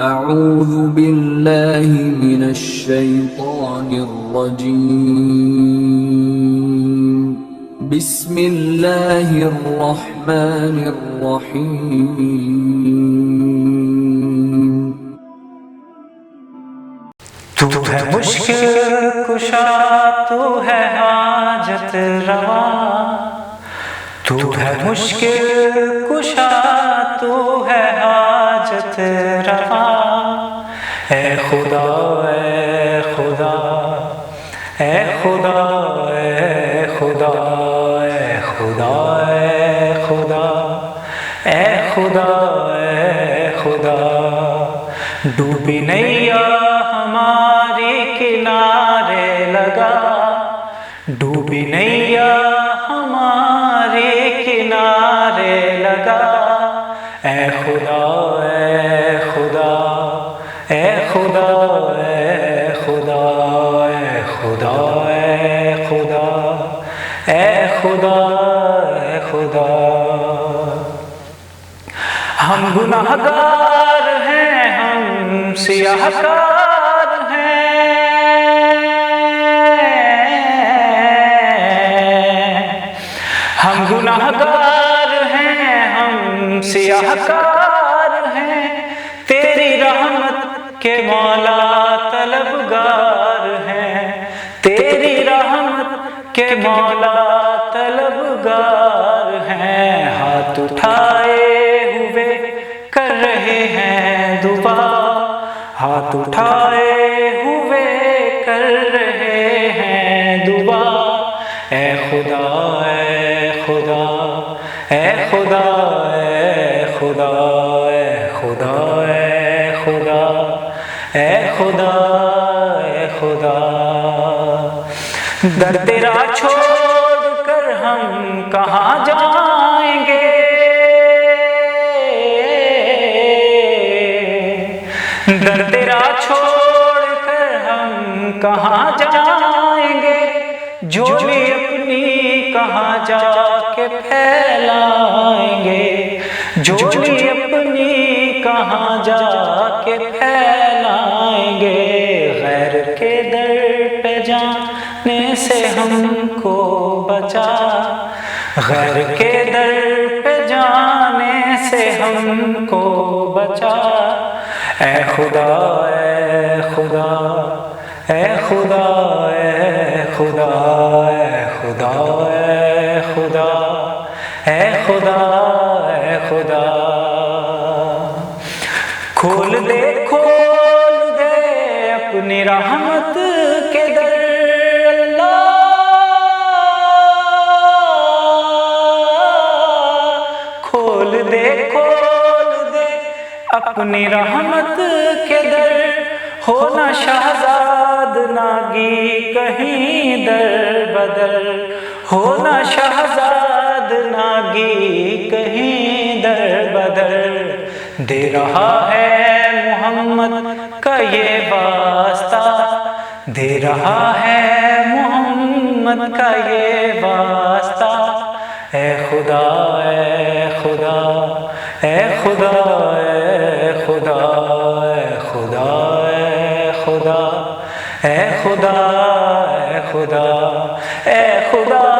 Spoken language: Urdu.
اعوذ باللہ من الشیطان الرجیم بسم اللہ الرحمن الرحیم تو ہے مشکل کشا تو ہے حاجت روا، تو ہے مشکل کشا تو ہے حاجت روا، اے خدا اے خدا اے خدا اے خدا اے خدا اے خدا اے خدا اے خدا، ڈوبی نیا ہماری کنارے لگا، ڈوبی نیا ہماری کنارے لگا، اے خدا اے خدا اے خدا اے خدا اے خدا اے خدا اے خدا اے خدا، ہم گناہ گار ہیں، ہم سیاہ کار ہیں، ہم گناہ گار ہیں، ہم سیاہ کار ہیں، تیری رحمت کے مولا طلبگار ہیں، تیری رحمت کے مولا طلبگار ہیں، ہاتھ اٹھائے ہوئے کر رہے ہیں دعا، ہاتھ اٹھائے ہوئے کر رہے ہیں دعا، اے خدا اے خدا اے خدا اے خدا اے خدا اے خدا اے خدا اے خدا، در تیرا چھوڑ کر ہم کہاں جائیں گے، در تیرا چھوڑ کر ہم کہاں جائیں گے، جھولی اپنی کہاں جا کے پھیلائیں گے، جھولی اپنی کہاں جا کے پھیلائیں گے، غیر کے در پہ جانے سے ہم کو بچا، غیر کے در پہ جانے سے ہم کو بچا، اے خدا اے خدا اے خدا اے خدا اے خدا اے خدا اے خدا اے خدا، کھول دے اپنی رحمت کے در، اللہ کھول دے اپنی رحمت کے در، ہونا شہزاد ناگی کہیں در بدر، ہونا شہزاد ناگی کہیں در بدر، دے رہا ہے محمد کا یہ واسطہ، دے رہا ہے محمد کا یہ واسطہ، اے خدا اے خدا اے خدا اے خدا اے خدا اے خدا اے خدا اے خدا اے خدا